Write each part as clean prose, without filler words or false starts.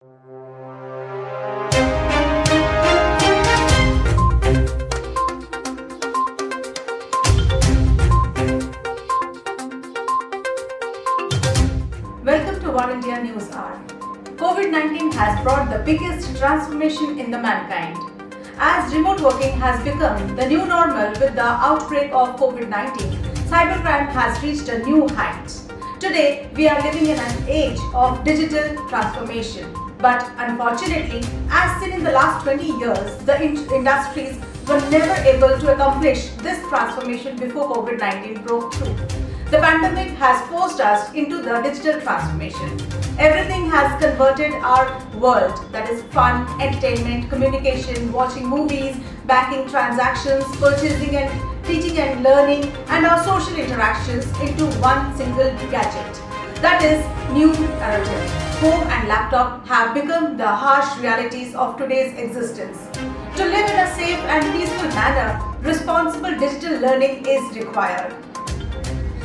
Welcome to One India News Hour. COVID-19 has brought the biggest transformation in the mankind. As remote working has become the new normal with the outbreak of COVID-19, cybercrime has reached a new height. Today, we are living in an age of digital transformation. But unfortunately, as seen in the last 20 years, the industries were never able to accomplish this transformation before COVID-19 broke through. The pandemic has forced us into the digital transformation. Everything has converted our world, that is fun, entertainment, communication, watching movies, banking transactions, purchasing and teaching and learning, and our social interactions into one single gadget. That is new narrative. Home and laptop have become the harsh realities of today's existence. To live in a safe and peaceful manner, responsible digital learning is required.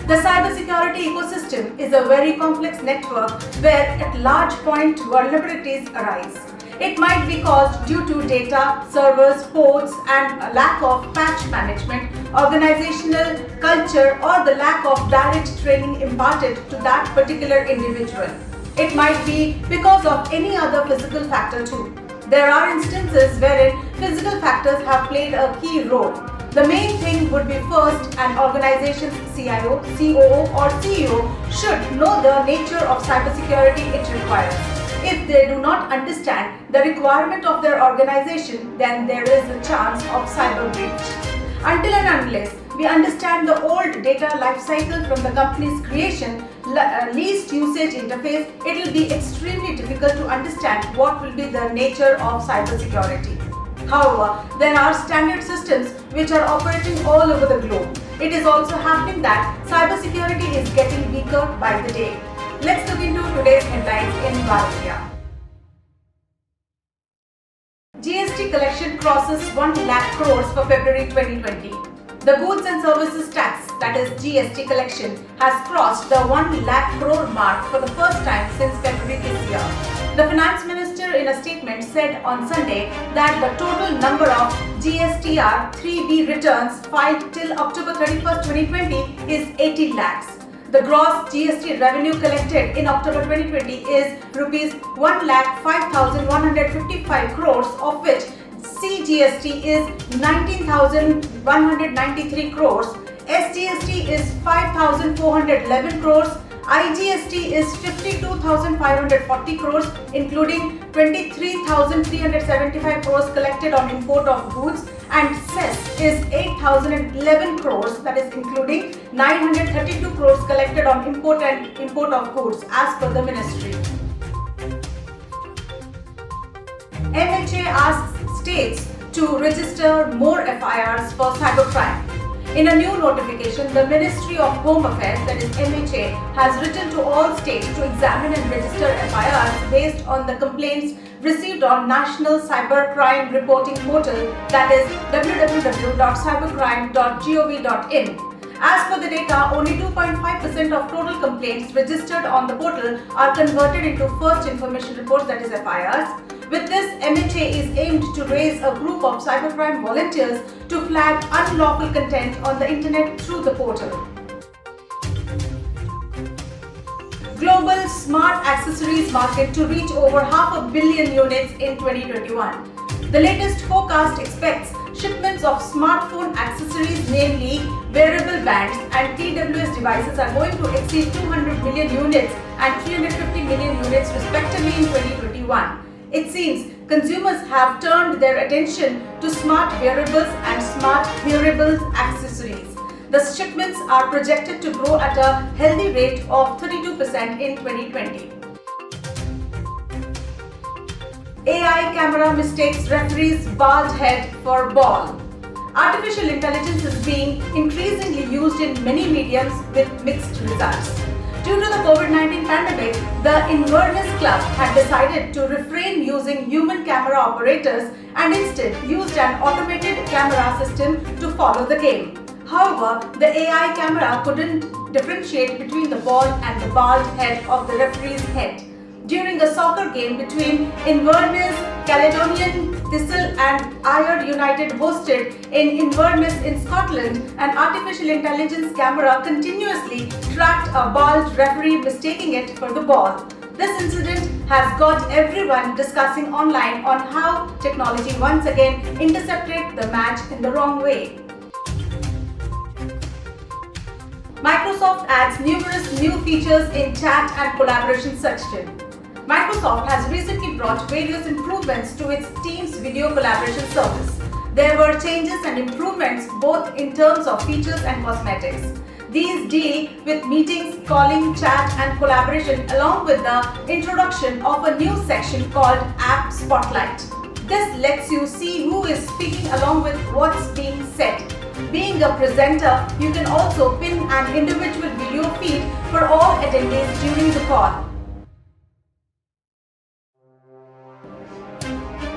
The cybersecurity ecosystem is a very complex network where at large point vulnerabilities arise. It might be caused due to data, servers, ports, and a lack of patch management, organizational culture, or the lack of direct training imparted to that particular individual. It might be because of any other physical factor too. There are instances wherein physical factors have played a key role. The main thing would be first, an organization's CIO, COO or CEO should know the nature of cybersecurity it requires. If they do not understand the requirement of their organization, then there is a chance of cyber breach. Until and unless we understand the old data lifecycle from the company's creation, least usage interface, it will be extremely difficult to understand what will be the nature of cybersecurity. However, there are standard systems which are operating all over the globe. It is also happening that cybersecurity is getting weaker by the day. Let's look into today's headlines in India. GST collection crosses 1 lakh crores for February 2020. The goods and services tax, that is GST collection, has crossed the 1 lakh crore mark for the first time since February this year. The finance minister in a statement said on Sunday that the total number of GSTR 3B returns filed till October 31st, 2020 is 80 lakhs. The gross GST revenue collected in October 2020 is rupees 1,05,155 crores, of which CGST is 19,193 crores, SGST is 5,411 crores, IGST is 52,540 crores, including 23,375 crores collected on import of goods, and cess is 8,011 crores, that is including 932 crores collected on import of goods as per the ministry. MHA asks states to register more FIRs for cybercrime. In a new notification, the Ministry of Home Affairs, that is MHA, has written to all states to examine and register FIRs based on the complaints received on National Cybercrime Reporting Portal, that is www.cybercrime.gov.in. As per the data, only 2.5% of total complaints registered on the portal are converted into first information reports, that is FIRs. With this, MHA is aimed to raise a group of cybercrime volunteers to flag unlawful content on the internet through the portal. Global smart accessories market to reach over 500 million units in 2021. The latest forecast expects shipments of smartphone accessories, namely wearable bands and TWS devices, are going to exceed 200 million units and 350 million units respectively in 2021. It seems consumers have turned their attention to smart wearables and smart hearables accessories. The shipments are projected to grow at a healthy rate of 32% in 2020. AI camera mistakes referee's bald head for ball. Artificial intelligence is being increasingly used in many mediums with mixed results. Due to the COVID-19 pandemic, the Inverness Club had decided to refrain using human camera operators and instead used an automated camera system to follow the game. However, the AI camera couldn't differentiate between the bald and the bald head of the referee's head. during a soccer game between Inverness Caledonian Thistle and Ayr United hosted in Inverness in Scotland, an artificial intelligence camera continuously tracked a bald referee mistaking it for the ball. This incident has got everyone discussing online on how technology once again intercepted the match in the wrong way. Microsoft adds numerous new features in chat and collaboration section. Microsoft has recently brought various improvements to its Teams video collaboration service. There were changes and improvements both in terms of features and cosmetics. These deal with meetings, calling, chat and collaboration along with the introduction of a new section called App Spotlight. This lets you see who is speaking along with what's being said. Being a presenter, you can also pin an individual video feed for all attendees during the call.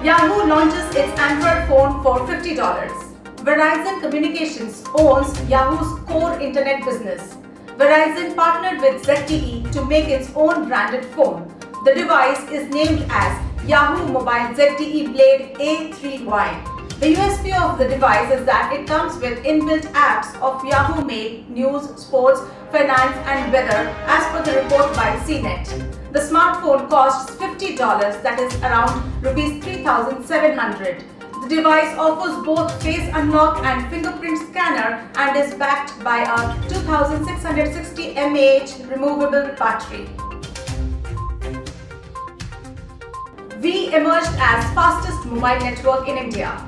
Yahoo launches its Android phone for $50. Verizon Communications owns Yahoo's core internet business. Verizon partnered with ZTE to make its own branded phone. The device is named as Yahoo Mobile ZTE Blade A3Y. The USP of the device is that it comes with inbuilt apps of Yahoo Mail, News, Sports, Finance and Weather as per the report by CNET. The smartphone costs $50, that is around Rs 3,700. The device offers both face unlock and fingerprint scanner and is backed by a 2660 mAh removable battery. Vi emerged as fastest mobile network in India.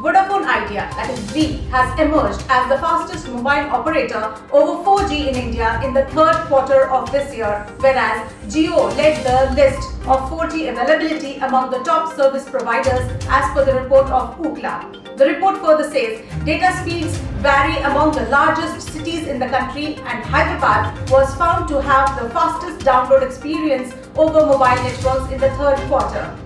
Vodafone Idea, that is Vi, has emerged as the fastest mobile operator over 4G in India in the third quarter of this year, whereas Jio led the list of 4G availability among the top service providers as per the report of Ookla. The report further says data speeds vary among the largest cities in the country and Hyderabad was found to have the fastest download experience over mobile networks in the third quarter.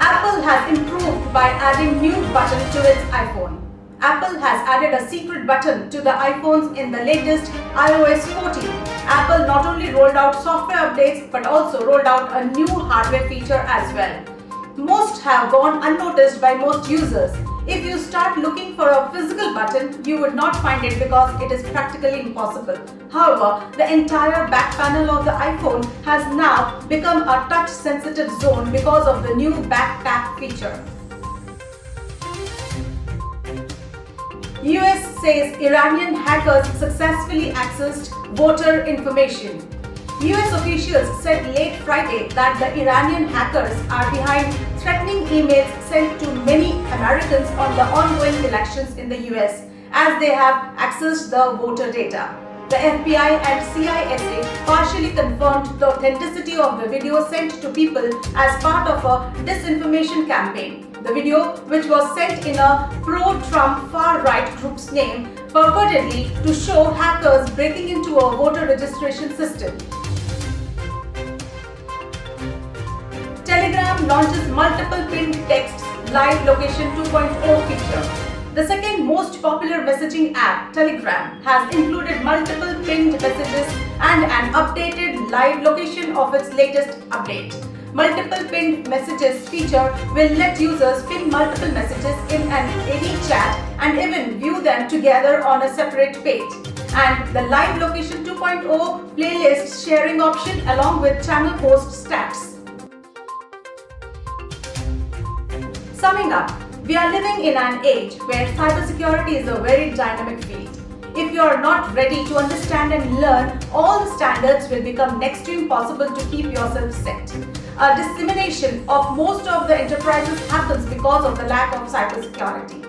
Apple has improved by adding new button to its iPhone. Apple has added a secret button to the iPhones in the latest iOS 14. Apple not only rolled out software updates but also rolled out a new hardware feature as well. Most have gone unnoticed by most users. If you start looking for a physical button, you would not find it because it is practically impossible. However, the entire back panel of the iPhone has now become a touch-sensitive zone because of the new back tap feature. US says Iranian hackers successfully accessed voter information. US officials said late Friday that the Iranian hackers are behind threatening emails sent to many Americans on the ongoing elections in the US as they have accessed the voter data. The FBI and CISA partially confirmed the authenticity of the video sent to people as part of a disinformation campaign. The video, which was sent in a pro-Trump far-right group's name, purportedly to show hackers breaking into a voter registration system. Telegram launches multiple pinned texts live location 2.0 feature. The second most popular messaging app, Telegram, has included multiple pinned messages and an updated live location of its latest update. Multiple pinned messages feature will let users pin multiple messages in any chat and even view them together on a separate page. And the Live Location 2.0 playlist sharing option along with channel host stats. Summing up, we are living in an age where cybersecurity is a very dynamic field. If you are not ready to understand and learn, all the standards will become next to impossible to keep yourself set. A dissemination of most of the enterprises happens because of the lack of cybersecurity.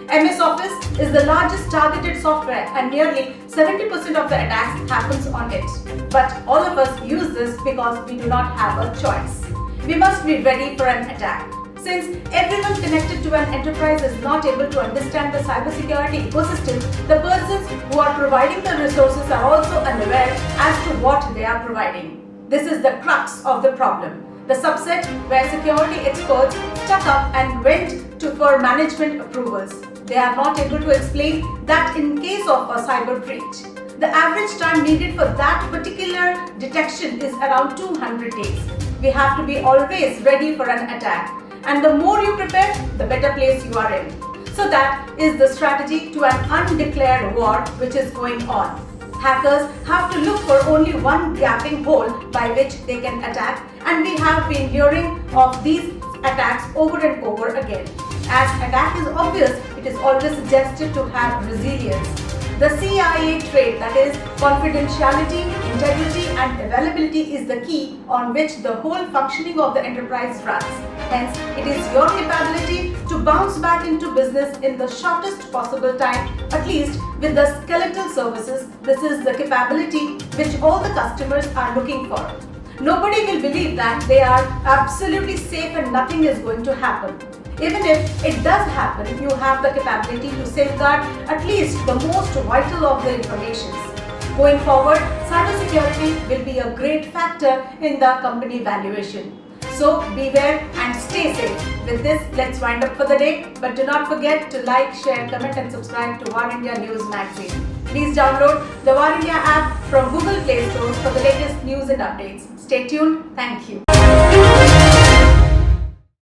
MS Office is the largest targeted software and nearly 70% of the attacks happens on it. But all of us use this because we do not have a choice. We must be ready for an attack. Since everyone connected to an enterprise is not able to understand the cybersecurity ecosystem, the persons who are providing the resources are also unaware as to what they are providing. This is the crux of the problem. The subset where security experts stuck up and went for management approvals. They are not able to explain that in case of a cyber breach, the average time needed for that particular detection is around 200 days. We have to be always ready for an attack. And the more you prepare, the better place you are in. So that is the strategy to an undeclared war which is going on. Hackers have to look for only one gaping hole by which they can attack, and we have been hearing of these attacks over and over again. As attack is obvious, it is always suggested to have resilience. The CIA trait, that is confidentiality, integrity and availability, is the key on which the whole functioning of the enterprise runs. Hence, it is your capability to bounce back into business in the shortest possible time, at least with the skeletal services. This is the capability which all the customers are looking for. Nobody will believe that they are absolutely safe and nothing is going to happen. Even if it does happen, you have the capability to safeguard at least the most vital of the information. Going forward, cybersecurity will be a great factor in the company valuation. So beware and stay safe. With this, let's wind up for the day. But do not forget to like, share, comment and subscribe to War India News Magazine. Please download the War India app from Google Play Store for the latest news and updates. Stay tuned. Thank you.